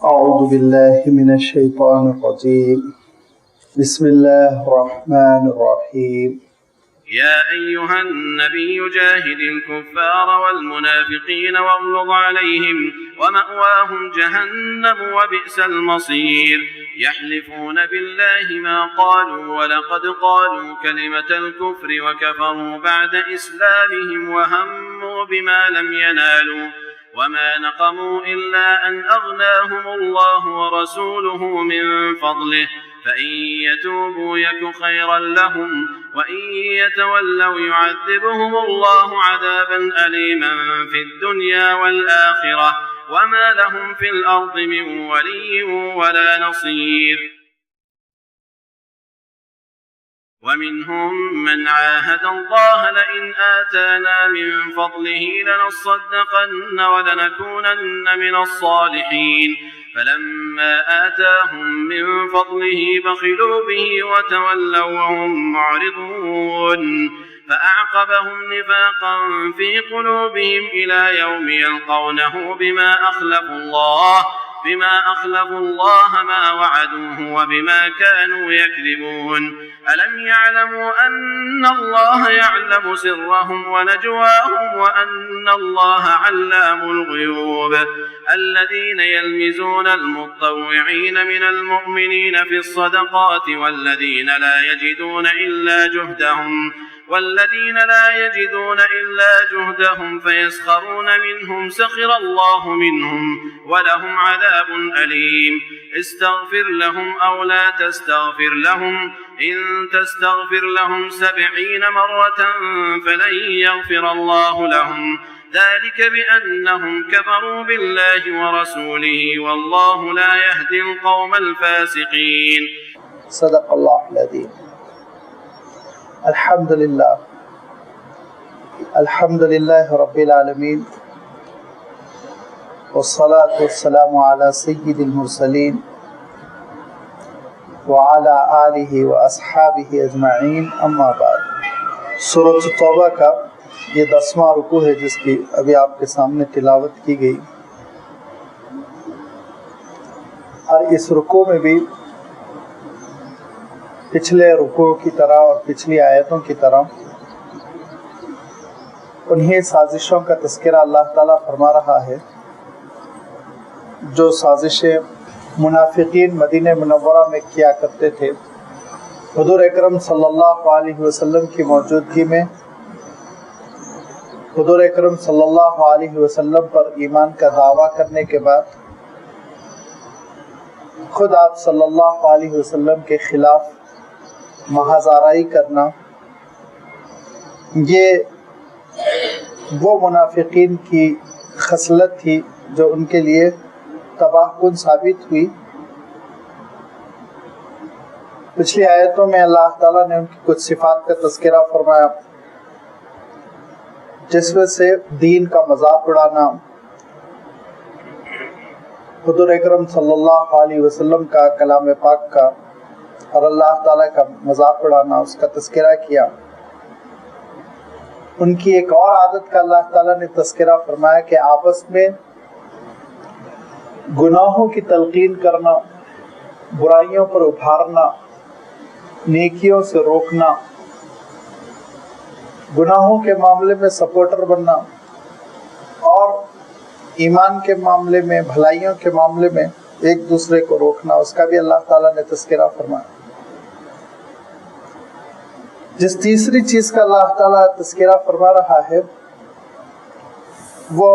أعوذ بالله من الشيطان الرجيم بسم الله الرحمن الرحيم يا أيها النبي جاهد الكفار والمنافقين واغلظ عليهم ومأواهم جهنم وبئس المصير يحلفون بالله ما قالوا ولقد قالوا كلمة الكفر وكفروا بعد إسلامهم وهموا بما لم ينالوا وما نقموا إلا أن أغناهم الله ورسوله من فضله فإن يتوبوا يك خيرا لهم وإن يتولوا يعذبهم الله عذابا أليما في الدنيا والآخرة وما لهم في الأرض من ولي ولا نصير ومنهم من عاهد الله لئن آتانا من فضله لنصدقن ولنكونن من الصالحين فلما آتاهم من فضله بخلوا به وتولوا وهم معرضون فأعقبهم نفاقا في قلوبهم إلى يوم يلقونه بما أخلفوا الله ما وعدوه وبما كانوا يكذبون ألم يعلموا أن الله يعلم سرهم ونجواهم وأن الله علام الغيوب الذين يلمزون المطوعين من المؤمنين في الصدقات والذين لا يجدون إلا جهدهم فيسخرون منهم سخر الله منهم ولهم عذاب أليم استغفر لهم أو لا تستغفر لهم إن تستغفر لهم 70 مرة فلن يغفر الله لهم ذلك بأنهم كفروا بالله ورسوله والله لا يهدي القوم الفاسقين. صدق الله العظيم. الحمد لله رب العالمين والصلاة والسلام على سيد المرسلين وعلى آله وأصحابه أجمعين اما بعد. سورۃ توبہ کا یہ 10واں رکوع ہے جس کی ابھی آپ کے سامنے تلاوت کی گئی، اور اس رکوع میں بھی پچھلے رکوع کی طرح اور پچھلی آیتوں کی طرح انہیں سازشوں کا تذکرہ اللہ تعالیٰ فرما رہا ہے جو سازشیں منافقین مدینہ منورہ میں کیا کرتے تھے حضور اکرم صلی اللہ علیہ وسلم کی موجودگی میں، حضور اکرم صلی اللہ علیہ وسلم پر ایمان کا دعویٰ کرنے کے بعد خود آپ صلی اللہ علیہ وسلم کے خلاف محاذ آرائی کرنا، یہ وہ منافقین کی خصلت تھی جو ان کے لیے تباہ کن ثابت ہوئی۔ پچھلی آیتوں میں اللہ تعالیٰ نے ان کی کچھ صفات کا تذکرہ فرمایا، جس میں سے دین کا مذاق اڑانا، حضور اکرم صلی اللہ علیہ وسلم کا، کلام پاک کا اور اللہ تعالیٰ کا مذاق اڑانا، اس کا تذکرہ کیا۔ ان کی ایک اور عادت کا اللہ تعالیٰ نے تذکرہ فرمایا کہ آپس میں گناہوں کی تلقین کرنا، برائیوں پر ابھارنا، نیکیوں سے روکنا، گناہوں کے معاملے میں سپورٹر بننا اور ایمان کے معاملے میں، بھلائیوں کے معاملے میں ایک دوسرے کو روکنا، اس کا بھی اللہ تعالیٰ نے تذکرہ فرمایا۔ جس تیسری چیز کا اللہ تعالیٰ تذکرہ فرما رہا ہے وہ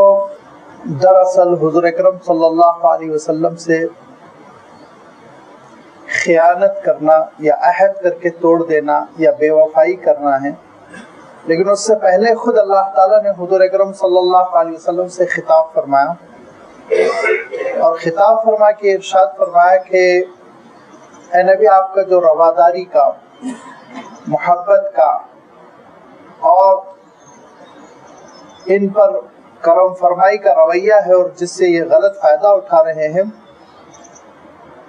دراصل حضور اکرم صلی اللہ علیہ وسلم سے خیانت کرنا یا عہد کر کے توڑ دینا یا بے وفائی کرنا ہے، لیکن اس سے پہلے خود اللہ تعالیٰ نے حضور اکرم صلی اللہ علیہ وسلم سے خطاب فرمایا، اور خطاب فرما کے ارشاد فرمایا کہ اے نبی، آپ کا جو رواداری کا، محبت کا اور ان پر کرم فرمائی کا رویہ ہے اور جس سے یہ غلط فائدہ اٹھا رہے ہیں،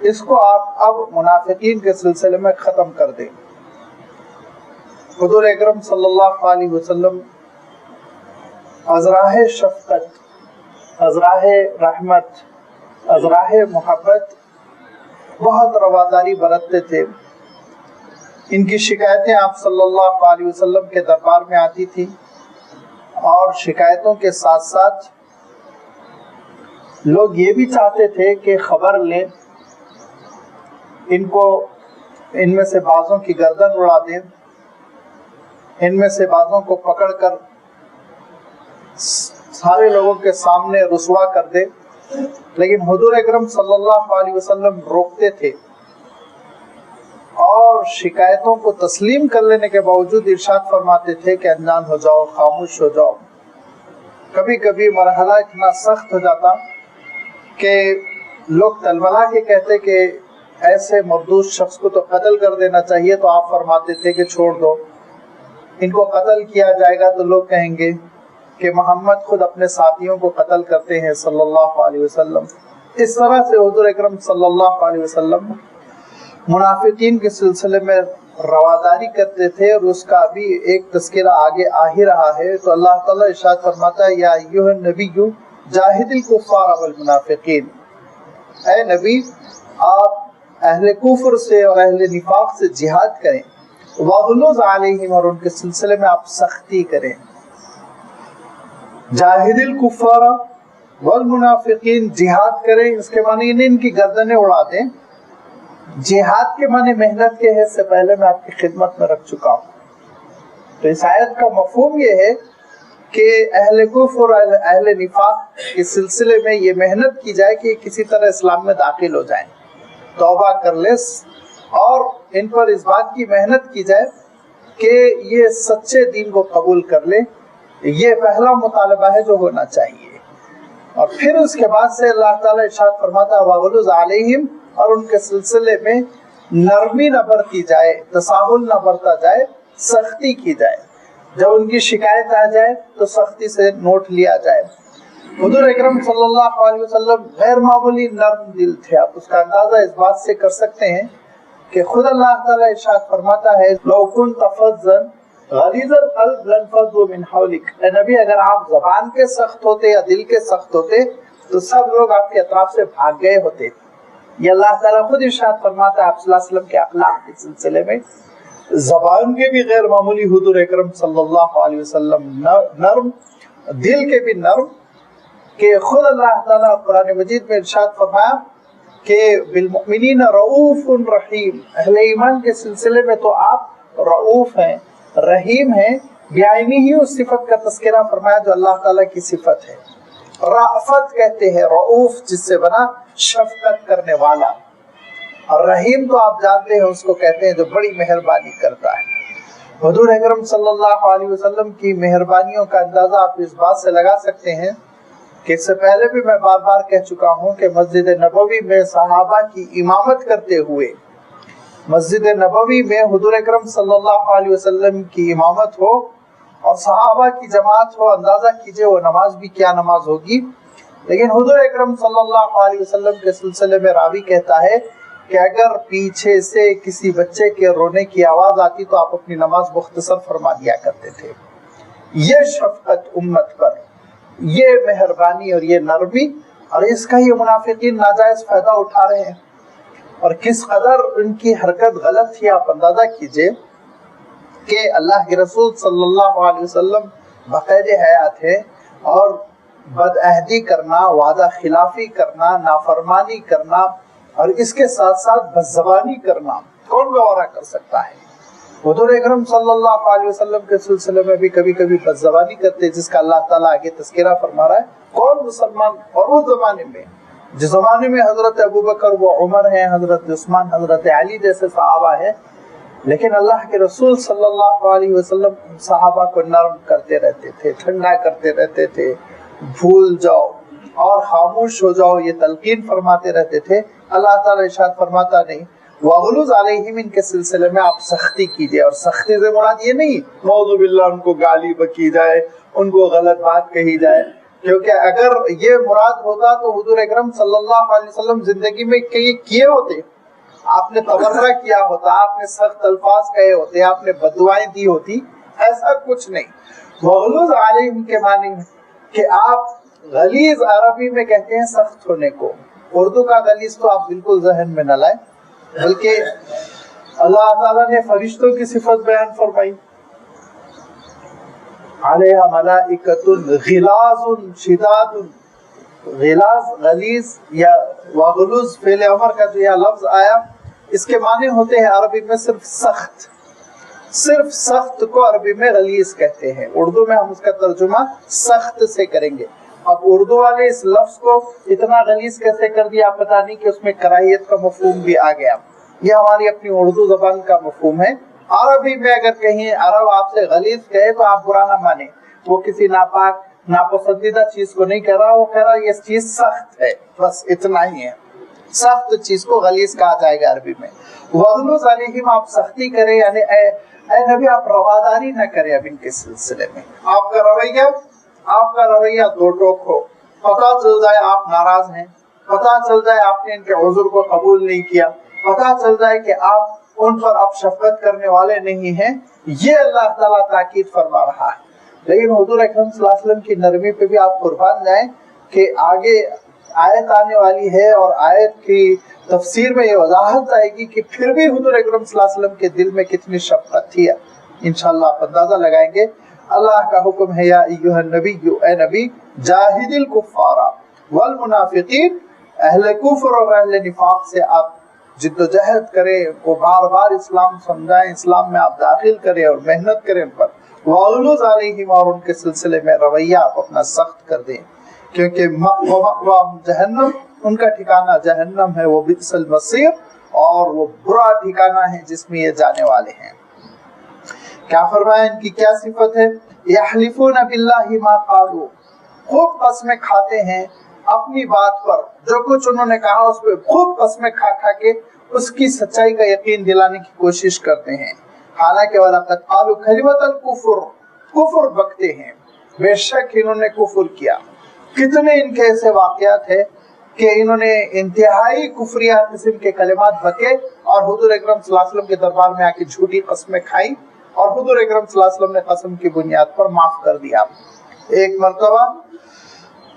اس کو آپ اب منافقین کے سلسلے میں ختم کر دیں۔ حضور اکرم صلی اللہ علیہ وسلم ازراہ شفقت، ازراہ رحمت از راہ محبت بہت رواداری برتتے تھے. ان کی شکایتیں آپ صلی اللہ علیہ وسلم کے دربار میں آتی تھی اور شکایتوں کے ساتھ ساتھ لوگ یہ بھی چاہتے تھے کہ خبر لیں، ان میں سے بعضوں کی گردن اڑا دیں، ان میں سے بعضوں کو پکڑ کر سارے لوگوں کے سامنے رسوا کر دے. لیکن حضور اکرم صلی اللہ علیہ وسلم روکتے تھے اور شکایتوں کو تسلیم کر لینے کے باوجود ارشاد فرماتے تھے کہ انجان ہو جاؤ، خاموش ہو جاؤ. کبھی کبھی مرحلہ اتنا سخت ہو جاتا کہ لوگ تلملا کے کہتے کہ ایسے مردود شخص کو تو قتل کر دینا چاہیے، تو آپ فرماتے تھے کہ چھوڑ دو، ان کو قتل کیا جائے گا تو لوگ کہیں گے کہ محمد خود اپنے ساتھیوں کو قتل کرتے ہیں صلی اللہ علیہ وسلم. اس طرح سے حضور اکرم صلی اللہ علیہ وسلم منافقین کے سلسلے میں رواداری کرتے تھے، اور اس کا بھی ایک تذکرہ آگے آ ہی رہا ہے. تو اللہ تعالیٰ ارشاد فرماتا ہے یا ایھا النبی جاہد الکفار والمنافقین، اے نبی آپ اہل کفر سے اور اہل نفاق سے جہاد کریں، واغلظ علیہم، اور ان کے سلسلے میں آپ سختی کریں. جاہد الکفار والمنافقین، جہاد کریں، اس کے معنی نہیں ان کی گردنیں اڑا دیں. جہاد کے معنی محنت کے ہیں، سے پہلے میں آپ کی خدمت میں رکھ چکا ہوں. تو اس آیت کا مفہوم یہ ہے کہ اہل کفر اور اہل نفاق کے سلسلے میں یہ محنت کی جائے کہ کسی طرح اسلام میں داخل ہو جائیں، توبہ کر لیں، اور ان پر اس بات کی محنت کی جائے کہ یہ سچے دین کو قبول کر لیں. یہ پہلا مطالبہ ہے جو ہونا چاہیے. اور پھر اس کے بعد سے اللہ تعالیٰ ارشاد فرماتا ہے وَغُلُظْ عَلَيْهِمْ، اور ان کے سلسلے میں نرمی نہ برتی جائے، تساہل نہ برتا جائے، سختی کی جائے. جب ان کی شکایت آ جائے تو سختی سے نوٹ لیا جائے. حضور اکرم صلی اللہ علیہ وسلم غیر معمولی نرم دل تھے. آپ اس کا اندازہ اس بات سے کر سکتے ہیں کہ خود اللہ تعالیٰ ارشاد فرماتا ہے لَوْ كُنْتَ فَظًّا غلیظ القلب لانفضوا من حولک، اے نبی اگر آپ زبان کے سخت ہوتے یا دل کے سخت ہوتے تو سب لوگ آپ کے اطراف سے بھاگ گئے ہوتے. یہ اللہ تعالیٰ خود ارشاد فرماتا ہے آپ صلی اللہ علیہ وسلم کے اخلاق کے سلسلے میں. زبان کے بھی غیر معمولی حضور اکرم صلی اللہ علیہ وسلم نرم، دل کے بھی نرم، کہ خود اللہ تعالیٰ قرآن مجید میں ارشاد فرمایا کہ بالمؤمنین رؤوف رحیم، اہل ایمان کے سلسلے میں تو آپ رؤوف ہیں، رحیم ہیں. بیائنی ہی اس صفت کا تذکرہ فرمایا جو اللہ تعالیٰ کی صفت ہے. رأفت کہتے ہیں رؤوف جس سے بنا شفقت کرنے والا، اور رحیم تو آپ جانتے ہیں اس کو کہتے ہیں جو بڑی مہربانی کرتا ہے. حضور اکرم صلی اللہ علیہ وسلم کی مہربانیوں کا اندازہ آپ اس بات سے لگا سکتے ہیں کہ اس سے پہلے بھی میں بار بار کہہ چکا ہوں کہ مسجد نبوی میں صحابہ کی امامت کرتے ہوئے، مسجد نبوی میں حضور اکرم صلی اللہ علیہ وسلم کی امامت ہو اور صحابہ کی جماعت ہو، اندازہ کیجئے وہ نماز بھی کیا نماز ہوگی. لیکن حضور اکرم صلی اللہ علیہ وسلم کے سلسلے میں راوی کہتا ہے کہ اگر پیچھے سے کسی بچے کے رونے کی آواز آتی تو آپ اپنی نماز مختصر فرما دیا کرتے تھے. یہ شفقت امت پر، یہ مہربانی اور یہ نرمی، اور اس کا یہ منافقین ناجائز فائدہ اٹھا رہے ہیں. اور کس قدر ان کی حرکت غلط تھی آپ اندازہ کیجئے کہ اللہ کے رسول صلی اللہ علیہ وسلم بقید حیات ہے اور بدعہدی کرنا، وعدہ خلافی کرنا، نافرمانی کرنا، اور اس کے ساتھ ساتھ بدزبانی کرنا کون گوارا کر سکتا ہے؟ حضور اکرم صلی اللہ علیہ وسلم کے سلسلے میں بھی کبھی کبھی بدزبانی کرتے جس کا اللہ تعالیٰ آگے تذکرہ فرما رہا ہے. کون مسلمان، اور اس زمانے میں جس زمانے میں حضرت ابوبکر و عمر ہیں، حضرت عثمان، حضرت علی جیسے صحابہ ہیں، لیکن اللہ کے رسول صلی اللہ علیہ وسلم صحابہ کو نرم کرتے رہتے تھے، ٹھنڈا کرتے رہتے تھے. بھول جاؤ اور خاموش ہو جاؤ یہ تلقین فرماتے رہتے تھے. اللہ تعالیٰ ارشاد فرماتا نہیں وَغُلُظْ عَلَيْهِمْ، ان کے سلسلے میں آپ سختی کیجئے. اور سختی سے مراد یہ نہیں نعوذ باللہ ان کو گالی بکی جائے، ان کو غلط بات کہی جائے، کیونکہ اگر یہ مراد ہوتا تو حضور اکرم صلی اللہ علیہ وسلم زندگی میں کیے ہوتے. آپ نے تبرہ کیا ہوتا، آپ نے سخت الفاظ کہے ہوتے، آپ نے بددعائیں دی ہوتی. ایسا کچھ نہیں. وَغُلُظْ عَلَيْهِمْ کے معنی کہ آپ غلیظ عربی میں کہتے ہیں سخت ہونے کو، اردو کا غلیظ تو آپ بالکل ذہن میں نہ لائیں، بلکہ اللہ تعالیٰ نے فرشتوں کی صفت بیان فرمائی، علیہ ملائکۃ غلاظ شداد۔ غلاظ غلیظ یا وغلوظ فعل امر کا جو یہ لفظ آیا، اس کے معنی ہوتے ہیں عربی میں صرف سخت، صرف سخت کو عربی میں غلیظ کہتے ہیں، اردو میں ہم اس کا ترجمہ سخت سے کریں گے۔ اب اردو والے اس لفظ کو اتنا غلیظ کیسے کر دیا پتہ نہیں، کہ اس میں کراہیت کا مفہوم بھی آ گیا، یہ ہماری اپنی اردو زبان کا مفہوم ہے۔ عربی میں اگر کہیں عرب آپ سے غلیظ کہے تو آپ برا نہ مانیں، وہ کسی ناپاک ناپسندیدہ چیز کو نہیں کہہ رہا، وہ کہہ رہا یہ چیز سخت ہے، بس اتنا ہی ہے، سخت چیز کو غلیظ کہا جائے گا عربی میں۔ وغلوظ علیہم، آپ سختی کریں، یعنی اے نبی آپ رواداری نہ کریں اب ان کے سلسلے میں، آپ کا رویہ دو ٹوک ہو، پتہ چل جائے آپ ناراض ہیں، پتہ چل جائے آپ نے ان کے عذر کو قبول نہیں کیا، پتہ چل جائے کہ آپ ان پر اب شفقت کرنے والے نہیں ہیں، یہ اللہ تعالیٰ تاکید فرما رہا ہے۔ لیکن حضور اکرم صلی اللہ علیہ وسلم کی نرمی پہ بھی آپ قربان جائیں کہ آگے آیت آنے والی ہے، اور آیت کی تفسیر میں یہ وضاحت آئے گی کہ پھر بھی حضور اکرم صلی اللہ علیہ وسلم کے دل میں کتنی شفقت تھی، انشاءاللہ آپ اندازہ لگائیں گے۔ اللہ کا حکم ہے یا ایھا النبی، اے نبی، جاہد الکفار والمنافقین، اہل کفر اور اہل نفاق سے آپ جد و جہد کریں، وہ بار بار اسلام سمجھائیں، اسلام میں آپ داخل کریں اور محنت کریں ان پر، وغلوظ علیہم، اور ان کے سلسلے میں رویہ آپ اپنا سخت کر دیں، کیونکہ جہنم، ان کا ٹھکانہ جہنم ہے، وہ بئس المصیر، اور وہ برا ٹھکانہ ہے جس میں یہ جانے والے ہیں۔ کیا فرمایا، ان کی کیا صفت ہے؟ یحلفون باللہ ما قالوا، خوب قسمیں کھاتے ہیں اپنی بات پر، جو کچھ انہوں نے کہا اس پہ خوب قسمیں کھا کھا کے اس کی سچائی کا یقین دلانے کی کوشش کرتے ہیں، حالانکہ وَلَقَدْ قَالُوا كَلِمَةَ الْكُفْرِ، کفر بکتے ہیں، بے شک انہوں نے کفر کیا۔ کتنے ان کے ایسے واقعات ہیں کہ انہوں نے انتہائی کفریہ قسم کے کلمات بکے اور حضور اکرم صلی اللہ علیہ وسلم کے دربار میں آ کے جھوٹی قسمیں کھائی، اور حضور اکرم صلی اللہ علیہ وسلم نے قسم کی بنیاد پر معاف کر دیا۔ ایک مرتبہ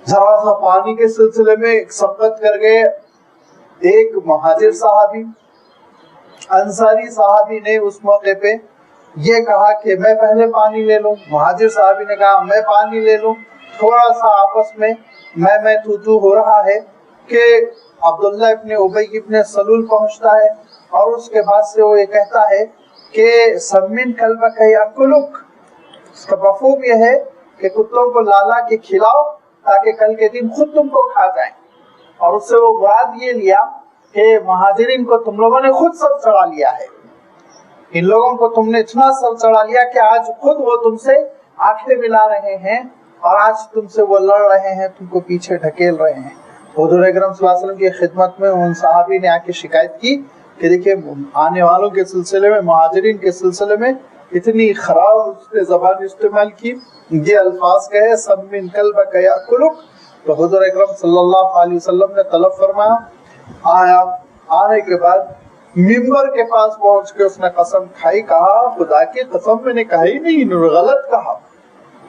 ذرا سا پانی کے سلسلے میں سبقت کر گئے، ایک مہاجر صحابی، انصاری صحابی نے اس موقع پہ یہ کہا کہ میں پہلے پانی لے لوں، مہاجر صحابی نے کہا میں پانی لے لوں، تھوڑا سا آپس میں میں تو ہو رہا ہے کہ عبداللہ ابن ابی ابن سلول پہنچتا ہے، اور اس کے بعد سے وہ یہ کہتا ہے کہ سمن کلبک یاکلک، اس کا مفہوم یہ ہے کہ کتوں کو لالا کے کھلاؤ تاکہ کل کے دن خود تم کو کھا جائیں، اور اس سے وہ مراد یہ لیا کہ مہاجرین کو تم لوگوں نے خود سر چڑھا لیا ہے، ان لوگوں کو تم نے اتنا سر چڑھا لیا کہ آج خود وہ تم سے آنکھیں ملا رہے ہیں، اور آج تم سے وہ لڑ رہے ہیں، تم کو پیچھے ڈھکیل رہے ہیں۔ حضور اکرم صلی اللہ علیہ وسلم کی خدمت میں ان صحابی نے آ کے شکایت کی کہ دیکھیں آنے والوں کے سلسلے میں، مہاجرین کے سلسلے میں اتنی خراب اس نے زبان استعمال کی، یہ الفاظ کہے سمن کلبک یاکلک، تو حضور اکرم صلی اللہ علیہ وسلم نے طلب فرمایا، آیا، آنے کے بعد ممبر کے پاس پہنچ کے اس نے قسم کھائی، کہا خدا کی قسم میں نے کہا ہی نہیں، غلط کہا۔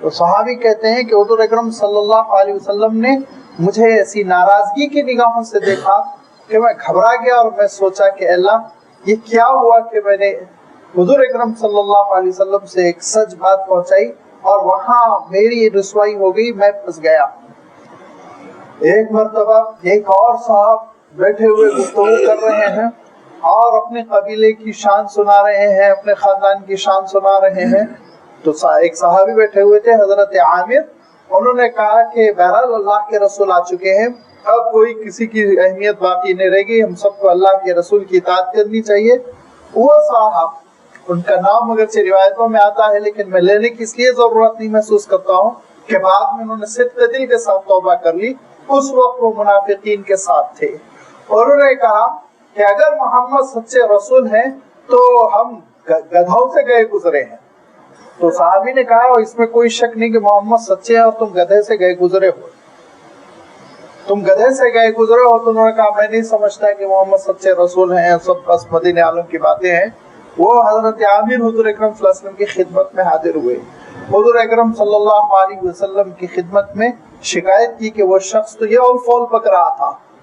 تو صحابی کہتے ہیں کہ حضور اکرم صلی اللہ علیہ وسلم نے مجھے ایسی ناراضگی کی نگاہوں سے دیکھا کہ میں گھبرا گیا، اور میں سوچا کہ اللہ یہ کیا ہوا کہ میں نے حضور اکرم صلی اللہ علیہ وسلم سے ایک سچ بات پہنچائی اور وہاں میری رسوائی ہو گئی، میں پھنس گیا۔ ایک مرتبہ ایک اور صاحب بیٹھے ہوئے گفتگو کر رہے ہیں اور اپنے قبیلے کی شان سنا رہے ہیں، اپنے خاندان کی شان سنا رہے ہیں، تو ایک صحابی بیٹھے ہوئے تھے حضرت عامر، انہوں نے کہا کہ بہرحال اللہ کے رسول آ چکے ہیں، اب کوئی کسی کی اہمیت باقی نہیں رہے گی، ہم سب کو اللہ کے رسول کی اطاعت کرنی چاہیے۔ وہ صاحب، ان کا نام اگرچہ روایتوں میں آتا ہے لیکن میں لینے کی اس لیے ضرورت نہیں محسوس کرتا ہوں کہ بعد میں انہوں نے صدق دل کے ساتھ توبہ کر لی، اس وقت وہ منافقین کے ساتھ تھے، اور انہوں نے کہا کہ اگر محمد سچے رسول ہیں تو ہم گدھوں سے گئے گزرے ہیں۔ تو صحابی نے کہا اس میں کوئی شک نہیں کہ محمد سچے ہیں اور تم گدھے سے گئے گزرے ہو، تم گدھے سے گئے گزرے ہو۔ تو انہوں نے کہا میں نہیں سمجھتا کہ محمد سچے رسول ہیں، سب بس مدینے عالم کی باتیں ہیں۔ وہ حضرت عامر حضور اکرم صلی اللہ علیہ وسلم کی خدمت میں حاضر ہوئے، حضور اکرم صلی اللہ علیہ وسلم کی خدمت میں شکایت کی کہ وہ شخص تو یہ اول فول پک رہا تھا،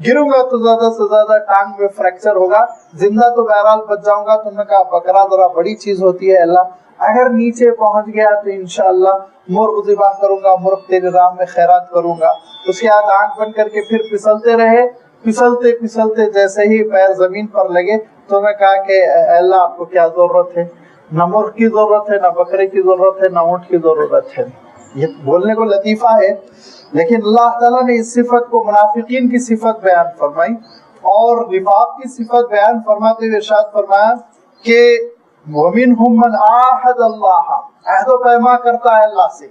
گروں گا تو زیادہ سے زیادہ ٹانگ میں فریکچر ہوگا، زندہ تو بہرحال بچ جاؤں گا۔ تو انہوں نے کہا بکرا ذرا بڑی چیز ہوتی ہے اللہ، اگر نیچے پہنچ گیا تو انشاءاللہ مرغ ذبح کروں گا، مرغ تیرے راہ میں خیرات کروں گا۔ اس کے بعد آنکھ بند کر کے پھر پھسلتے رہے، پھسلتے پھسلتے جیسے ہی پیر زمین پر لگے تو انہوں نے کہا کہ اے اللہ آپ کو کیا ضرورت ہے؟ نہ مرغ کی ضرورت ہے، نہ بکرے کی ضرورت ہے، نہ اونٹ کی ضرورت ہے۔ یہ بولنے کو لطیفہ ہے، لیکن اللہ تعالیٰ نے اس صفت کو منافقین کی صفت بیان فرمائی اور نفاق کی صفت بیان فرماتے ہوئے ارشاد فرمایا کہ وَمِنْهُمْ مَنْ عَاهَدَ اللَّهَ، عہد و پیما کرتا ہے اللہ سے،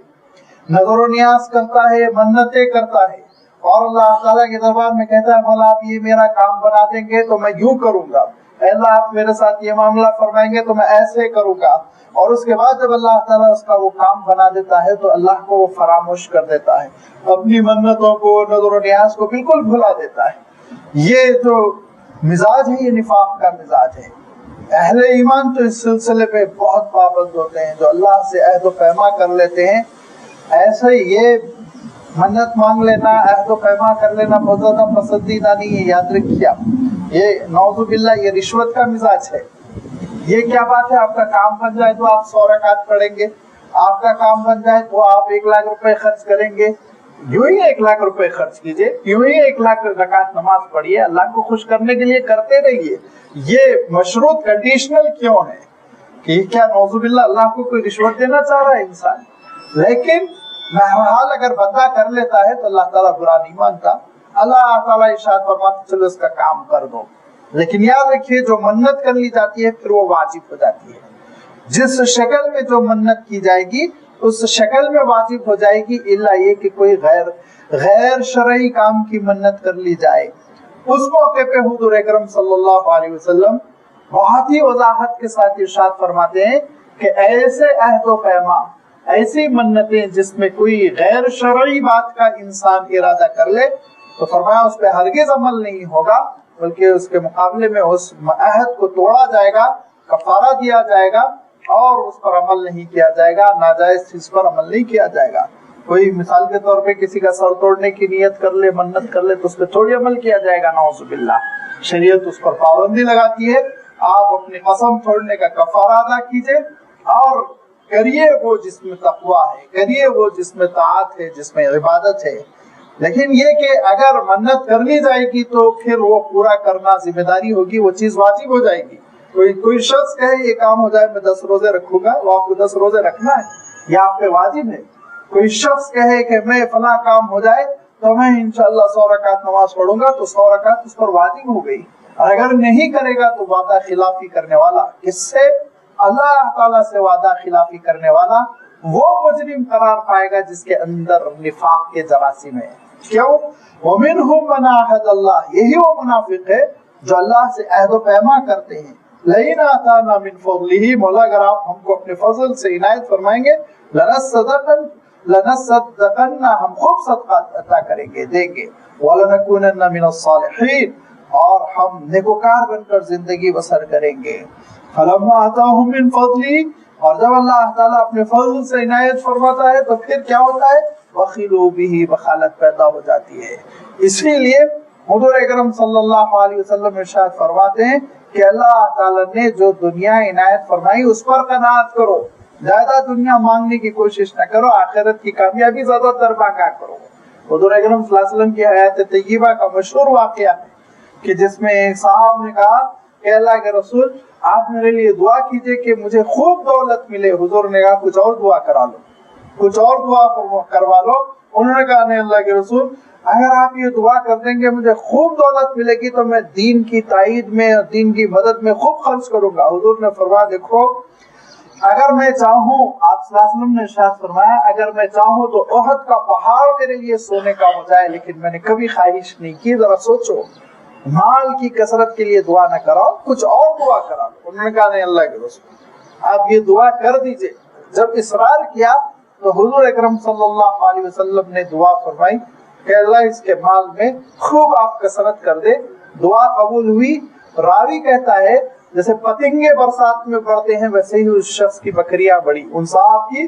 نظر و نیاز کرتا ہے، منتیں کرتا ہے، اور اللہ تعالیٰ کے دربار میں کہتا ہے مولا آپ یہ میرا کام بنا دیں گے تو میں یوں کروں گا، اے اللہ آپ میرے ساتھ یہ معاملہ فرمائیں گے تو میں ایسے کروں گا۔ اور اس کے بعد جب اللہ تعالیٰ اس کا وہ کام بنا دیتا ہے تو اللہ کو وہ فراموش کر دیتا ہے، اپنی منتوں کو، نظر و نیاز کو بالکل بھلا دیتا ہے۔ یہ جو مزاج ہے یہ نفاق کا مزاج ہے۔ اہل ایمان تو اس سلسلے پہ بہت پابند ہوتے ہیں، جو اللہ سے عہد و پیما کر لیتے ہیں۔ ایسے یہ منت مانگ لینا، عہد و پیما کر لینا بہت زیادہ پسندیدہ نہیں ہے، یاد رکھیے آپ۔ یہ نعوذ باللہ یہ رشوت کا مزاج ہے۔ یہ کیا بات ہے، آپ کا کام بن جائے تو آپ 100 رکعت پڑھیں گے، آپ کا کام بن جائے تو آپ 1 لاکھ روپے خرچ کریں گے، یوں ہی 1 لاکھ روپے خرچ کیجئے، یوں ہی 1 لاکھ رکعت نماز پڑھیے، اللہ کو خوش کرنے کے لیے کرتے رہیے۔ یہ مشروط کنڈیشنل کیوں ہے کہ کیا نعوذ باللہ اللہ کو کوئی رشوت دینا چاہ رہا ہے انسان؟ لیکن بہرحال اگر بندہ کر لیتا ہے تو اللہ تعالیٰ برا نہیں مانتا، اللہ تعالیٰ ارشاد فرماتے چلو اس کا کام کر دو۔ لیکن یاد رکھیے جو منت کر لی جاتی ہے پھر وہ واجب ہو جاتی ہے۔ جس شکل میں جو منت کی جائے گی اس شکل میں واجب ہو جائے گی، الا یہ کہ کوئی غیر شرعی کام کی منت کر لی جائے۔ اس موقع پہ حضور اکرم صلی اللہ علیہ وسلم بہت ہی وضاحت کے ساتھ ارشاد فرماتے ہیں کہ ایسے عہد و پیما، ایسی منتیں جس میں کوئی غیر شرعی بات کا انسان ارادہ کر لے تو فرمایا اس پہ ہرگز عمل نہیں ہوگا، بلکہ اس کے مقابلے میں اس عہد کو توڑا جائے گا، کفارہ دیا جائے گا اور اس پر عمل نہیں کیا جائے گا، ناجائز چیز پر عمل نہیں کیا جائے گا۔ کوئی مثال کے طور پہ کسی کا سر توڑنے کی نیت کر لے، منت کر لے تو اس پہ تھوڑی عمل کیا جائے گا، نعوذ باللہ۔ شریعت اس پر پابندی لگاتی ہے، آپ اپنی قسم توڑنے کا کفارہ ادا کیجئے اور کریے وہ جس میں تقویٰ ہے، کریے وہ جس میں طاعت ہے، جس میں عبادت ہے۔ لیکن یہ کہ اگر منت کر لی جائے گی تو پھر وہ پورا کرنا ذمہ داری ہوگی، وہ چیز واجب ہو جائے گی۔ کوئی شخص کہے یہ کام ہو جائے میں 10 روزے رکھوں گا، وہ آپ کو 10 روزے رکھنا ہے، یہ آپ پہ واجب ہے۔ کوئی شخص کہے کہ میں فلاں کام ہو جائے تو میں انشاءاللہ 100 رکعت نماز پڑھوں گا، تو 100 رکعت اس پر واجب ہو گئی۔ اور اگر نہیں کرے گا تو وعدہ خلافی کرنے والا، کس سے؟ اللہ تعالیٰ سے وعدہ خلافی کرنے والا وہ مجرم قرار پائے گا جس کے اندر نفاق کے جراثیم ہے۔ کیوں؟ وَمِنْهُمْ مَنْ عَاهَدَ اللَّهَ، یہی وہ منافق ہے جو اللہ سے عہد و پیما کرتے ہیں۔ لَئِنْ آتَانَا مِنْ فَضْلِهِ، مولا اگر آپ ہم کو اپنے فضل سے عنایت فرمائیں گے، لَنَصَّدَقَنَّ، ہم خوب صدقہ عطا کریں گے، دیں گے، وَلَنَكُونَنَّ مِنَ الصَّالِحِينَ، اور ہم نیکوکار بن کر زندگی بسر کریں گے۔ فَلَمَّا آتَاهُم مِنْ فَضْلِهِ، اور جب اللہ تعالیٰ اپنے فضل سے عنایت فرماتا ہے تو پھر کیا ہوتا ہے؟ وَخِلُوا بِهِ، بخالت پیدا ہو جاتی ہے۔ اسی لیے حضور اکرم صلی اللہ علیہ وسلم ارشاد فرماتے ہیں کہ اللہ تعالیٰ نے جو دنیا عنایت فرمائی اس پر قناعت کرو، زیادہ دنیا مانگنے کی کوشش نہ کرو، آخرت کی کامیابی زیادہ تر مانگا کرو۔ حضور اکرم صلی اللہ علیہ وسلم کی حیات طیبہ کا مشہور واقعہ ہے کہ جس میں ایک صاحب نے کہا کہ اللہ کے رسول آپ میرے لیے دعا کیجئے کہ مجھے خوب دولت ملے۔ حضور نے کہا کچھ اور دعا کرا لو، کچھ اور دعا کروا لو۔ انہوں نے کہا نہیں اللہ کے رسول، اگر آپ یہ دعا کر دیں گے مجھے خوب دولت ملے گی تو میں دین کی تائید میں، دین کی مدد میں خوب خرچ کروں گا۔ حضور نے فرمایا دیکھو اگر میں چاہوں، آپ صلی اللہ علیہ وسلم نے ارشاد فرمایا اگر میں چاہوں تو احد کا پہاڑ میرے لیے سونے کا ہو جائے، لیکن میں نے کبھی خواہش نہیں کی۔ ذرا سوچو، مال کی کثرت کے لیے دعا نہ کراؤ، کچھ اور دعا کرا لو۔ انہوں نے کہا نہیں اللہ کے رسول آپ یہ دعا کر دیجئے۔ جب اصرار کیا تو حضور اکرم صلی اللہ علیہ وسلم نے دعا فرمائی کہ اللہ اس کے مال میں خوب آپ کثرت کر دے۔ دعا قبول ہوئی۔ راوی کہتا ہے جیسے پتنگے برسات میں بڑھتے ہیں ویسے ہی اس شخص کی بکریاں بڑھی، ان صاحب کی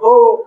2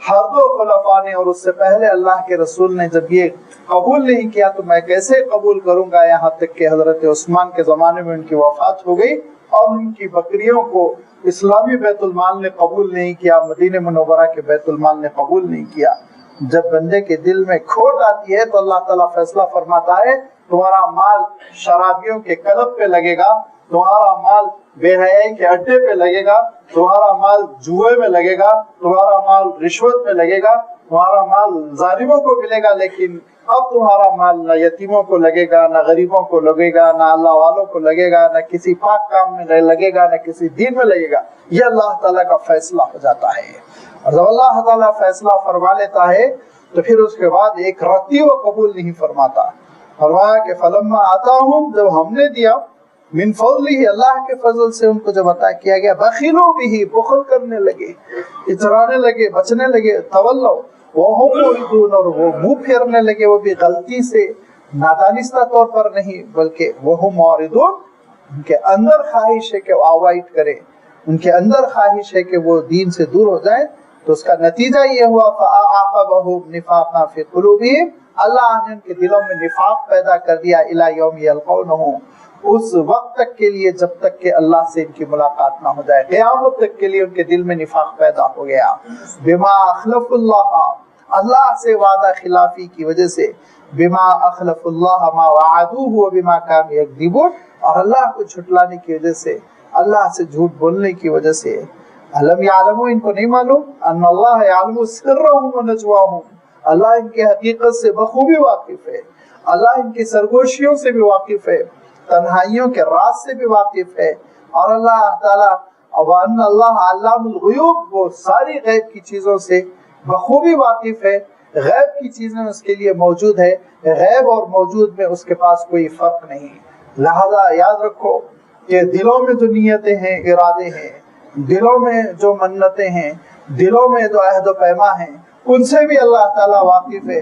ہر دو خلفاء نے اور اس سے پہلے اللہ کے رسول نے جب یہ قبول نہیں کیا تو میں کیسے قبول کروں گا، یہاں تک کہ حضرت عثمان کے زمانے میں ان کی وفات ہو گئی اور ان کی بکریوں کو اسلامی بیت المال نے قبول نہیں کیا، مدینہ منورہ کے بیت المال نے قبول نہیں کیا۔ جب بندے کے دل میں کھوٹ آتی ہے تو اللہ تعالیٰ فیصلہ فرماتا ہے تمہارا مال شرابیوں کے کلب پہ لگے گا، تمہارا مال بے حیائی کے اڈے پہ لگے گا، تمہارا مال جوئے میں لگے گا، تمہارا مال رشوت میں لگے گا، تمہارا مال ظالموں کو ملے گا، لیکن اب تمہارا مال نہ یتیموں کو لگے گا، نہ غریبوں کو لگے گا، نہ اللہ والوں کو لگے گا، نہ کسی پاک کام میں لگے گا، نہ کسی دین میں لگے گا۔ یہ اللہ تعالیٰ کا فیصلہ ہو جاتا ہے، اور جب اللہ تعالیٰ فیصلہ فرما لیتا ہے تو پھر اس کے بعد ایک رتی وہ قبول نہیں فرماتا۔ فرمایا کہ فلما آتاہم، جب ہم نے دیا، من فضلہ، اللہ کے فضل سے ان کو جب عطا کیا گیا، بخیلوا بہ، بخل کرنے لگے، اترانے لگے، بچنے لگے، تولوا وہم معرضون، اور وہ منہ پھیرنے لگے، وہ بھی غلطی سے، نادانستہ طور پر نہیں بلکہ وہم معرضون، ان کے اندر خواہش ہے کہ وہ اوائڈ کرے، ان کے اندر خواہش ہے کہ وہ دین سے دور ہو جائیں، تو اس کا نتیجہ یہ ہوا فَأَعْقَبَهُمْ نِفَاقًا فِي قُلُوبِهِمْ، اللہ نے ان کے دلوں میں نفاق پیدا کر دیا، إِلَى يَوْمِ يَلْقَوْنَهُ، اس وقت تک کے لیے جب تک کہ اللہ سے ان کی ملاقات نہ ہو جائے، قیامت تک کے لیے ان کے دل میں نفاق پیدا ہو گیا۔ بما اخلف اللہ، اللہ سے وعدہ خلافی کی وجہ سے، بما اخلف اللہ ما وعدوه وبما كانوا يكذبون، اور اللہ کو جھٹلانے کی وجہ سے، اللہ سے جھوٹ بولنے کی وجہ سے۔ علم یعلموا، ان کو نہیں معلوم، ان اللہ یعلم سرهم ونجواهم، اللہ ان کے حقیقت سے بخوبی واقف ہے، اللہ ان کی سرگوشیوں سے بھی واقف ہے، تنہائیوں کے راز سے بھی واقف ہے، اور اللہ تعالیٰ وَأَنَّ اللَّهَ عَلَّامُ الْغُیُوبِ، وہ ساری غیب کی چیزوں سے بخوبی واقف ہے، غیب کی چیزیں اس کے لیے موجود ہے، غیب اور موجود میں اس کے پاس کوئی فرق نہیں۔ لہذا یاد رکھو کہ دلوں میں جو نیتیں ہیں، ارادے ہیں، دلوں میں جو منتیں ہیں، دلوں میں جو عہد و پیما ہیں، ان سے بھی اللہ تعالیٰ واقف ہے۔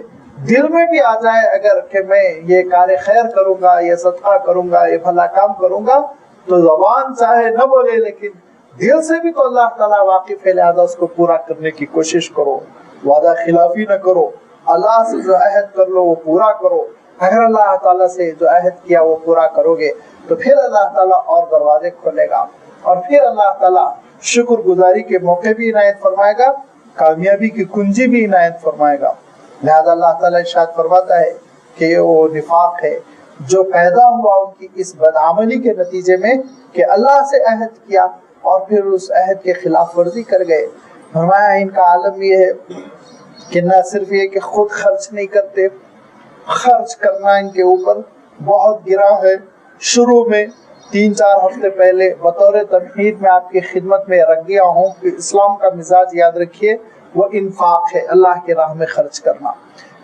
دل میں بھی آ جائے اگر کہ میں یہ کار خیر کروں گا، یہ صدقہ کروں گا، یہ بھلا کام کروں گا، تو زبان چاہے نہ بولے لیکن دل سے بھی تو اللہ تعالیٰ واقف ہے، لہذا اس کو پورا کرنے کی کوشش کرو، وعدہ خلافی نہ کرو، اللہ سے جو عہد کر لو وہ پورا کرو۔ اگر اللہ تعالیٰ سے جو عہد کیا وہ پورا کرو گے تو پھر اللہ تعالیٰ اور دروازے کھولے گا، اور پھر اللہ تعالیٰ شکر گزاری کے موقع بھی عنایت فرمائے گا، کامیابی کی کنجی بھی عنایت فرمائے گا۔ لہذا اللہ تعالیٰ ارشاد فرماتا ہے کہ یہ وہ نفاق ہے جو پیدا ہوا ان کی اس بدعملی کے نتیجے میں کہ اللہ سے عہد کیا اور پھر اس عہد کے خلاف ورزی کر گئے۔ فرمایا ان کا عالم یہ ہے کہ نہ صرف یہ کہ خود خرچ نہیں کرتے، خرچ کرنا ان کے اوپر بہت گرا ہے۔ شروع میں 3-4 ہفتے پہلے بطور تمہید میں آپ کی خدمت میں رکھ دیا ہوں کہ اسلام کا مزاج یاد رکھیے وہ انفاق ہے، اللہ کے راہ میں خرچ کرنا۔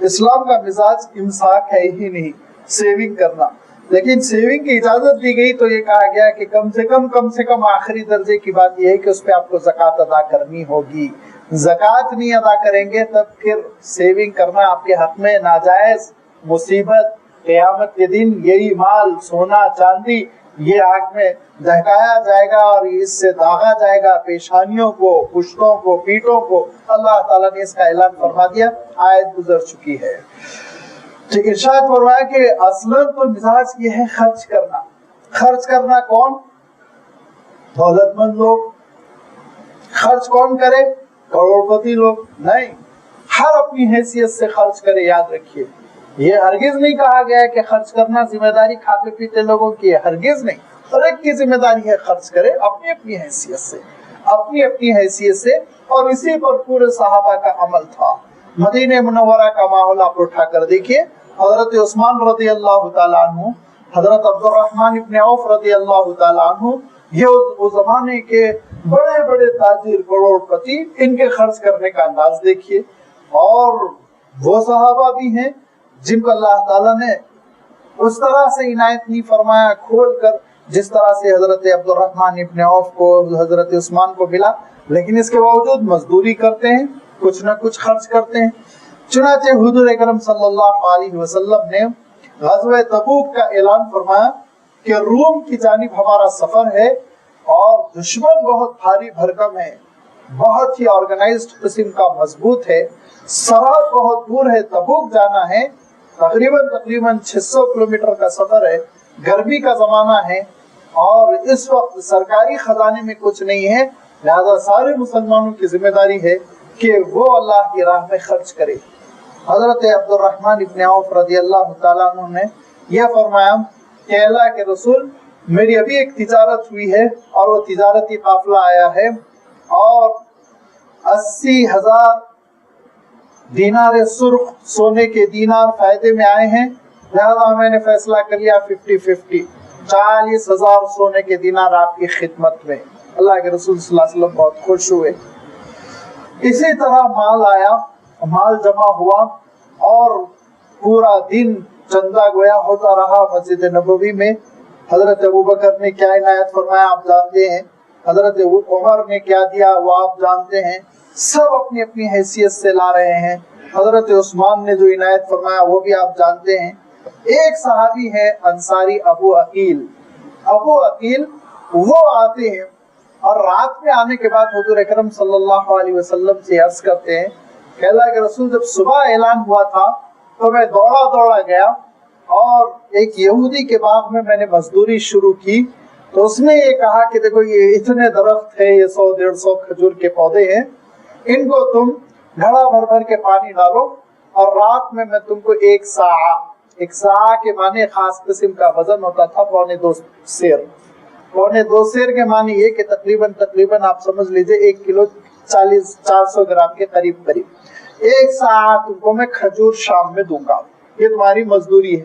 اسلام کا مزاج امساک ہے ہی نہیں، سیونگ کرنا، لیکن سیونگ کی اجازت دی گئی تو یہ کہا گیا کہ کم سے کم آخری درجے کی بات یہ ہے کہ اس پہ آپ کو زکوٰۃ ادا کرنی ہوگی۔ زکوٰۃ نہیں ادا کریں گے تب پھر سیونگ کرنا آپ کے حق میں ناجائز مصیبت، قیامت کے دن یہی مال، سونا چاندی، یہ آگ میں دہکایا جائے گا اور اس سے داغا جائے گا پیشانیوں کو، پشتوں کو، پیٹوں کو۔ اللہ تعالیٰ نے اس کا اعلان فرما دیا، آیت گزر چکی ہے۔ تو ارشاد فرمایا کہ اصلاً تو مزاج یہ ہے خرچ کرنا۔ خرچ کرنا کون؟ دولت مند لوگ۔ خرچ کون کرے؟ کروڑ پتی لوگ نہیں، ہر اپنی حیثیت سے خرچ کرے۔ یاد رکھیے یہ ہرگز نہیں کہا گیا کہ خرچ کرنا ذمہ داری کھاتے پیتے لوگوں کی ہے، ہرگز نہیں۔ ہر ایک کی ذمہ داری ہے خرچ کرے اپنی اپنی حیثیت سے، اپنی اپنی حیثیت سے، اور اسی پر پورے صحابہ کا عمل تھا۔ مدینہ منورہ کا ماحول آپ اٹھا کر دیکھیے، حضرت عثمان رضی اللہ تعالیٰ عنہ، حضرت عبد الرحمن ابن عوف رضی اللہ تعالیٰ عنہ، یہ اس زمانے کے بڑے بڑے تاجر، کروڑ پتی، ان کے خرچ کرنے کا انداز دیکھیے۔ اور وہ صحابہ بھی ہیں جن کو اللہ تعالیٰ نے اس طرح سے عنایت نہیں فرمایا کھول کر جس طرح سے حضرت عبد الرحمن ابن عوف کو، حضرت عثمان کو ملا، لیکن اس کے باوجود مزدوری کرتے ہیں، کچھ نہ کچھ خرچ کرتے ہیں۔ چنانچہ حضور اکرم صلی اللہ علیہ وسلم نے غزوہ تبوک کا اعلان فرمایا کہ روم کی جانب ہمارا سفر ہے اور دشمن بہت بھاری بھرکم ہے، بہت ہی آرگنائزڈ قسم کا مضبوط ہے، سرحد بہت دور ہے، تبوک جانا ہے، تقریباً 600 کلومیٹر کا سفر ہے، گرمی کا زمانہ ہے اور اس وقت سرکاری خزانے میں کچھ نہیں ہے، لہذا سارے مسلمانوں کی ذمہ داری ہے کہ وہ اللہ کی راہ میں خرچ کرے۔ حضرت عبد الرحمن ابن عوف رضی اللہ تعالیٰ عنہ نے یہ فرمایا کہ اللہ کے رسول، میری ابھی ایک تجارت ہوئی ہے اور وہ تجارتی قافلہ آیا ہے اور 80,000 دینار سرخ سونے کے دینار فائدے میں آئے ہیں، لہذا میں نے فیصلہ کر لیا 50-50، 40,000 سونے کے دینار آپ کی خدمت میں۔ اللہ کے رسول صلی اللہ علیہ وسلم بہت خوش ہوئے۔ اسی طرح مال آیا، مال جمع ہوا اور پورا دن چندہ گویا ہوتا رہا مسجد نبوی میں۔ حضرت ابوبکر نے کیا عنایت فرمایا آپ جانتے ہیں، حضرت عمر نے کیا دیا وہ آپ جانتے ہیں، سب اپنی اپنی حیثیت سے لا رہے ہیں۔ حضرت عثمان نے جو عنایت فرمایا وہ بھی آپ جانتے ہیں۔ ایک صحابی ہے انصاری ابو عقیل، ابو عقیل وہ آتے ہیں اور رات میں آنے کے بعد حضور اکرم صلی اللہ علیہ وسلم سے عرض کرتے ہیں کہ اللہ کے رسول جب صبح اعلان ہوا تھا تو میں دوڑا گیا اور ایک یہودی کے باغ میں نے مزدوری شروع کی، تو اس نے یہ کہا کہ دیکھو یہ اتنے درخت ہیں، یہ 100-150 کھجور کے پودے ہیں، ان کو تم گھڑا بھر کے پانی ڈالو اور رات میں تم کو ایک ساعہ کے معنی خاص قسم کا وزن ہوتا تھا، 2.25 سیر کے معنی یہ کہ تقریباً آپ سمجھ لیجئے 1 کلو 400 گرام کے قریب ایک ساعہ تم کو میں کھجور شام میں دوں گا، یہ تمہاری مزدوری ہے۔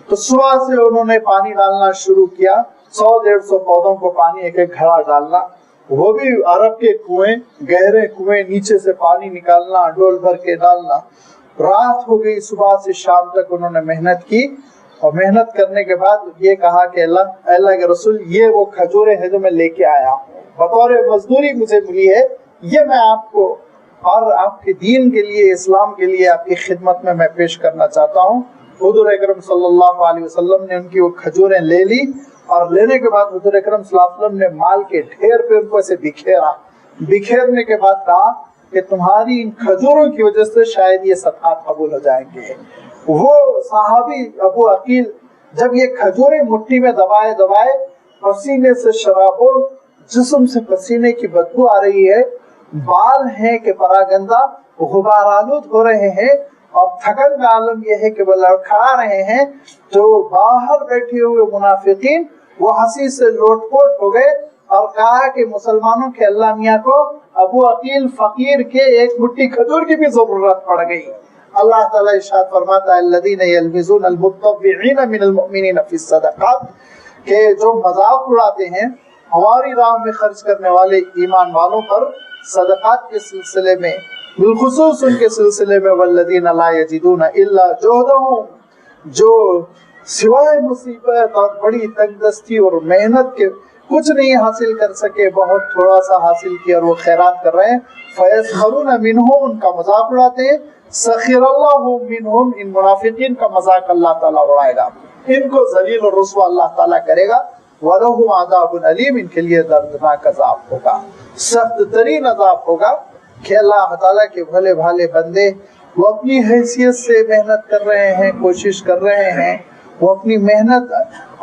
تو صبح سے انہوں نے پانی ڈالنا شروع کیا، 100-150 پودوں کو پانی ایک گھڑا ڈالنا، وہ بھی عرب کے کنویں، گہرے کنویں، نیچے سے پانی نکالنا، ڈول بھر کے ڈالنا۔ رات ہو گئی، صبح سے شام تک انہوں نے محنت کی اور محنت کرنے کے بعد یہ کہا کہ اللہ کے رسول یہ وہ کھجوریں ہیں جو میں لے کے آیا ہوں، بطور مزدوری مجھے ملی ہے، یہ میں آپ کو اور آپ کے دین کے لیے، اسلام کے لیے آپ کی خدمت میں پیش کرنا چاہتا ہوں۔ حضور اکرم صلی اللہ علیہ وسلم نے ان کی وہ کھجوریں لے لی اور لینے کے بعد حضور اکرم صلی اللہ علیہ وسلم نے مال کے ڈھیر پہ ان کو ایسے بکھیرنے کے بعد کہا کہ تمہاری ان کھجوروں کی وجہ سے شاید یہ صدقات قبول ہو جائیں گے۔ وہ صحابی ابو عقیل جب یہ کھجوریں مٹھی میں دبائے پسینے سے شرابوں، جسم سے پسینے کی بدبو آ رہی ہے، بال ہیں کہ پراگندہ غبار آلود ہو رہے ہیں اور تھکن کا عالم یہ ہے کہ وہ لڑکھڑا رہے ہیں، تو باہر بیٹھے ہوئے منافقین وہ ہنسی سے لوٹ پوٹ ہو گئے اور کہا کہ مسلمانوں کے اللہ میاں کو ابو عقیل فقیر کے ایک مٹھی کھجور کی بھی ضرورت پڑ گئی۔ اللہ تعالیٰ ارشاد فرماتا ہے الذین یلمزون المتطوعین من المؤمنین فی الصدقات، کہ جو مذاق اڑاتے ہیں ہماری راہ میں خرچ کرنے والے ایمان والوں پر صدقات کے سلسلے میں، بالخصوص ان کے سلسلے میں والذین لا یجدون الا جہدہم، جو سوائے مصیبت اور بڑی تنگ دستی اور محنت کے کچھ نہیں حاصل کر سکے، بہت تھوڑا سا حاصل کیا اور وہ خیرات کر رہے ہیں، فیسخرون منہم، ان کا مذاق اڑاتے ہیں، سخر اللہ منہم، ان منافقین کا مذاق اللہ تعالیٰ اڑائے گا، ان کو ذلیل اور رسوا اللہ تعالیٰ کرے گا، وَلَهُمْ عَذَابٌ عَلِيمٌ، ان کے لیے دردناک عذاب ہوگا، سخت ترین عذاب ہوگا۔ کہ اللہ تعالیٰ کے بھلے بھالے بندے وہ اپنی حیثیت سے محنت کر رہے ہیں، کوشش کر رہے ہیں، وہ اپنی محنت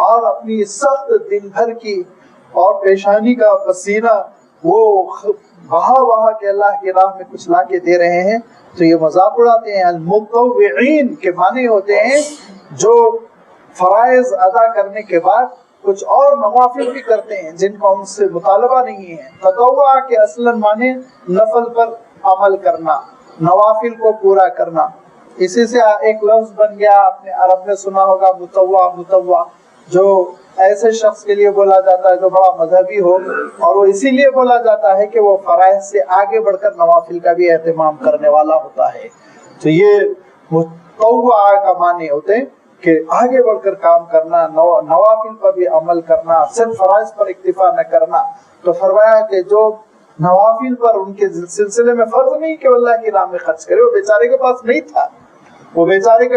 اور اپنی سخت دن بھر کی اور پیشانی کا پسینہ وہ بہا کے اللہ کی راہ میں کچھ لا کے دے رہے ہیں، تو یہ مذاق اڑاتے ہیں۔ المتطوعین کے معنی ہوتے ہیں جو فرائض ادا کرنے کے بعد کچھ اور نوافل بھی کرتے ہیں جن کا ان سے مطالبہ نہیں ہے۔ تطوع کے اصلاً معنی نفل پر عمل کرنا، نوافل کو پورا کرنا، اسی سے ایک لفظ بن گیا، آپ نے عرب میں سنا ہوگا متطوع، جو ایسے شخص کے لیے بولا جاتا ہے جو بڑا مذہبی ہو، اور وہ اسی لیے بولا جاتا ہے کہ وہ فرائض سے آگے بڑھ کر نوافل کا بھی اہتمام کرنے والا ہوتا ہے۔ تو یہ متطوع کا معنی ہوتے ہیں کہ آگے بڑھ کر کام کرنا، نوافل پر بھی عمل کرنا، صرف فرائض پر اکتفا نہ کرنا۔ تو فرمایا کہ جو نوافل پر ان کے سلسلے میں فرض نہیں کہ اللہ کی راہ میں خرچ کرے، وہ بیچارے کے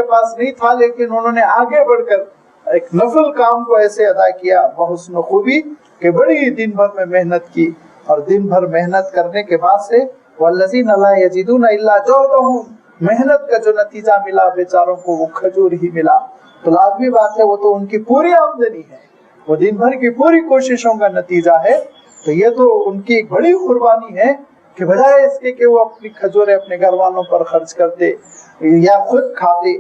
پاس نہیں تھا، لیکن انہوں نے آگے بڑھ کر ایک نفل کام کو ایسے ادا کیا بحسن خوبی کہ بڑی دن بھر میں محنت کی اور دن بھر محنت کرنے کے بعد سے والذین لا یجدون الا جہدہم، محنت کا جو نتیجہ ملا بیچاروں کو وہ کھجور ہی ملا، تو لازمی بات ہے وہ تو ان کی پوری آمدنی ہے، وہ دن بھر کی پوری کوششوں کا نتیجہ ہے، تو یہ تو ان کی ایک بڑی قربانی ہے کہ بجائے اس کے کہ وہ اپنی کھجوریں اپنے گھر والوں پر خرچ کرتے یا خود کھاتے،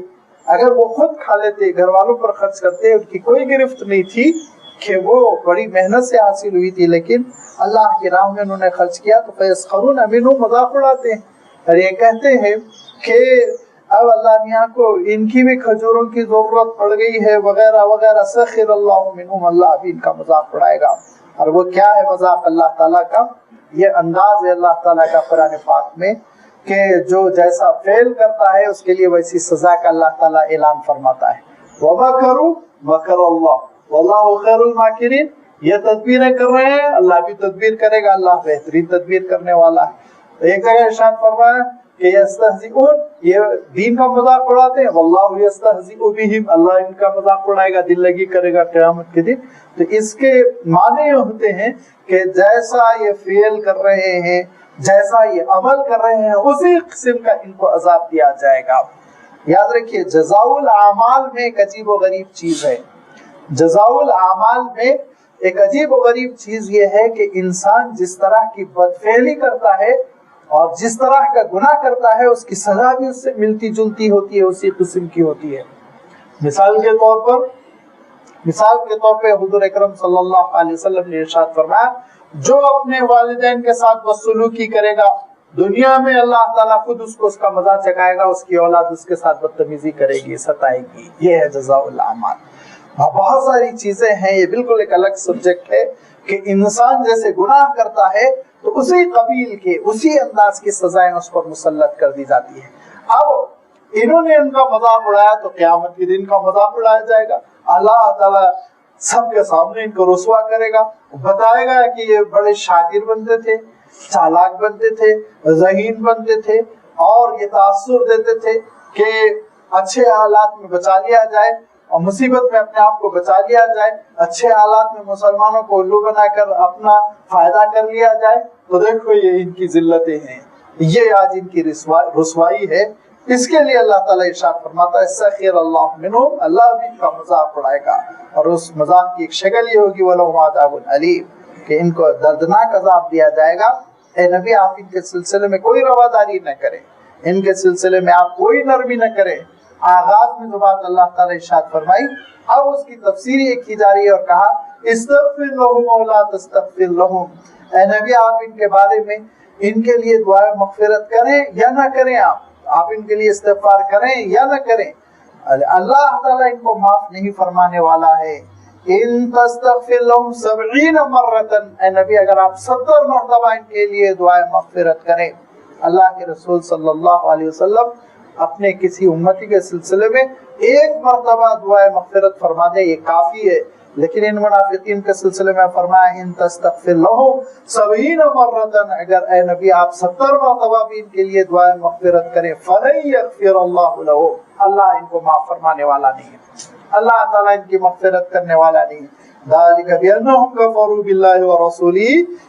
اگر وہ خود کھا لیتے گھر والوں پر خرچ کرتے، ان کی کوئی گرفت نہیں تھی کہ وہ بڑی محنت سے حاصل ہوئی تھی، لیکن اللہ کی راہ میں انہوں نے خرچ کیا تو فیسخرون منہم، مذاق اڑاتے ہیں اور یہ کہتے ہیں کہ اب اللہ میاں کو ان کی بھی کھجوروں کی ضرورت پڑ گئی ہے وغیرہ وغیرہ، سخر اللہ منہم، اللہ بھی ان کا مذاق اڑائے گا۔ اور وہ کیا ہے مذاق اللہ تعالیٰ کا؟ یہ انداز ہے اللہ تعالیٰ کا قرآن پاک میں کہ جو جیسا فعل کرتا ہے اس کے لیے ویسی سزا کا اللہ تعالیٰ اعلان فرماتا ہے۔ وَمَكَرُوا مَكَرَ اللَّهُ وَاللَّهُ خَيْرُ الْمَاكِرِينَ، یہ تدبیریں کر رہے ہیں، اللہ بھی تدبیر کرے گا، اللہ بہترین تدبیر کرنے والا ہے۔ ایک جگہ ارشاد فرمایا کہ یستہزئون، یہ دین کا مذاق اڑاتے ہیں، واللہ یستہزئ بہم، اللہ ان کا مذاق اڑائے گا، دل لگی کرے گا قیامت کے دن۔ تو اس کے معنی ہوتے ہیں کہ جیسا یہ فعل کر رہے ہیں، جیسا یہ عمل کر رہے ہیں، اسی قسم کا ان کو عذاب دیا جائے گا۔ یاد رکھیے جزاء الاعمال میں ایک عجیب و غریب چیز ہے، جزاء الاعمال میں ایک عجیب و غریب چیز یہ ہے کہ انسان جس طرح کی بدفعلی کرتا ہے اور جس طرح کا گناہ کرتا ہے اس کی سزا بھی اس سے ملتی جلتی ہوتی ہے، اسی قسم کی ہوتی ہے۔ مثال کے طور پہ حضور اکرم صلی اللہ علیہ وسلم نے ارشاد فرمایا جو اپنے والدین کے ساتھ بدسلوکی کرے گا دنیا میں اللہ تعالیٰ خود اس کو اس کا مزہ چکھائے گا، اس کی اولاد اس کے ساتھ بدتمیزی کرے گی، ستائے گی۔ یہ ہے جزاء الاعمال۔ بہت ساری چیزیں ہیں، یہ بالکل ایک الگ سبجیکٹ ہے کہ انسان جیسے گناہ کرتا ہے تو اسی قبیل کے اسی انداز کی سزائیں اس پر مسلط کر دی جاتی ہیں۔ اب انہوں نے ان کا مذاق اڑایا تو قیامت کے دن کا مذاق اڑایا جائے گا، اللہ تعالیٰ سب کے سامنے ان کو رسوا کرے گا، بتائے گا کہ یہ بڑے شاطر بنتے تھے، چالاک بنتے تھے، ذہین بنتے تھے، اور یہ تاثر دیتے تھے کہ اچھے حالات میں بچا لیا جائے اور مصیبت میں اپنے آپ کو بچا لیا جائے، اچھے حالات میں مسلمانوں کو الو بنا کر اپنا فائدہ کر لیا جائے۔ تو دیکھو یہ ان کی ذلتیں ہیں، یہ آج ان کی رسوائی ہے۔ اس کے لیے اللہ تعالیٰ ارشاد فرماتا ہے سخر اللہ منہم، اللہ بھی ان کا مذاق اڑائے گا، اور اس مذاق کی ایک شکل یہ ہوگی وَلَهُمْ عَذَابٌ أَلِيمٌ، کہ ان کو دردناک عذاب دیا جائے گا۔ اے نبی آپ ان کے سلسلے میں کوئی رواداری نہ کریں، ان کے سلسلے میں آپ کوئی نرمی نہ کریں۔ آغاز میں جو بات اللہ تعالیٰ ارشاد فرمائی، اب اس کی تفسیر یہ کی جا رہی ہے اور کہا استغفر لهم او لا تستغفر لهم، اے نبی آپ ان کے بارے میں ان کے لیے دعائے مغفرت کریں یا نہ کریں، آپ ان کے لیے استغفار کریں یا نہ کریں، اللہ تعالیٰ ان کو معاف نہیں فرمانے والا ہے۔ ان تستغفر لهم 70 مرة، اے نبی اگر آپ 70 مرتبہ ان کے لیے دعائے مغفرت کریں، اللہ کے رسول صلی اللہ علیہ وسلم اپنے کسی امتی کے سلسلے میں ایک مرتبہ دعائے مغفرت فرما دے یہ کافی ہے، لیکن ان منافقین کے سلسلے میں فرمایا ان تستغفر لهم 70 مرتن، اگر اے نبی آپ 70 مرتبہ بھی ان کے لیے دعائے مغفرت کریں فلن یغفر اللہ لهم، اللہ ان کو معاف فرمانے والا نہیں ہے، اللہ تعالیٰ ان کی مغفرت کرنے والا نہیں ہے۔ ذالک بانہم کفروا باللہ ورسولہ،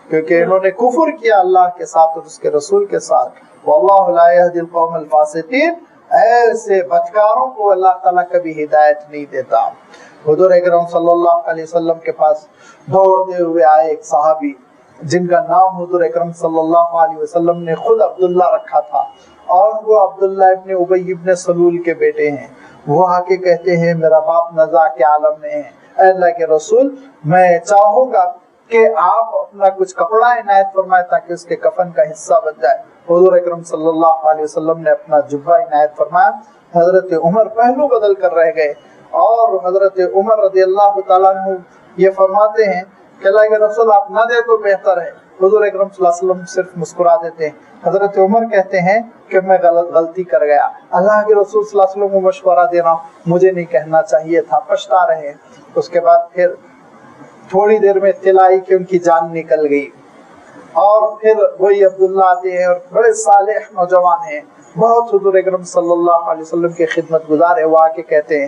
کیونکہ انہوں نے کفر کیا اللہ کے ساتھ اور اس کے رسول کے ساتھ، واللہ لا یہدی القوم الفاسقین، ایسے بدکاروں کو اللہ تعالیٰ کبھی ہدایت نہیں دیتا۔ حضور اکرم صلی اللہ علیہ وسلم کے پاس دوڑتے ہوئے آئے ایک صحابی جن کا نام حضور اکرم صلی اللہ علیہ وسلم نے خود عبداللہ رکھا تھا، اور وہ عبداللہ ابن ابی ابن سلول کے بیٹے ہیں۔ وہ آ کے کہتے ہیں میرا باپ نزا کے عالم میں ہے، اے اللہ کے رسول میں چاہوں گا کہ آپ اپنا کچھ کپڑا عنایت فرمائے تاکہ اس کے کفن کا حصہ بن جائے۔ حضور اکرم صلی اللہ علیہ وسلم نے اپنا جبہ عنایت فرمایا۔ حضرت عمر پہلو بدل کر رہ گئے، اور حضرت عمر رضی اللہ تعالیٰ عنہ یہ فرماتے ہیں کہ اللہ کے رسول آپ نہ دے تو بہتر ہے۔ حضور اکرم صلی اللہ علیہ وسلم صرف مسکرا دیتے ہیں۔ حضرت عمر کہتے ہیں کہ میں غلطی کر گیا، اللہ کے رسول صلی اللہ علیہ وسلم کو مشورہ دے رہا ہوں، مجھے نہیں کہنا چاہیے تھا، پچھتا رہے۔ اس کے بعد پھر تھوڑی دیر میں اطلاع آئی کہ ان کی جان نکل گئی، اور پھر وہی عبداللہ آتے ہیں اور بڑے صالح نوجوان ہیں، بہت حضور اکرم صلی اللہ علیہ وسلم کے خدمت گزار ہے۔ وہ آ کے کہتے ہیں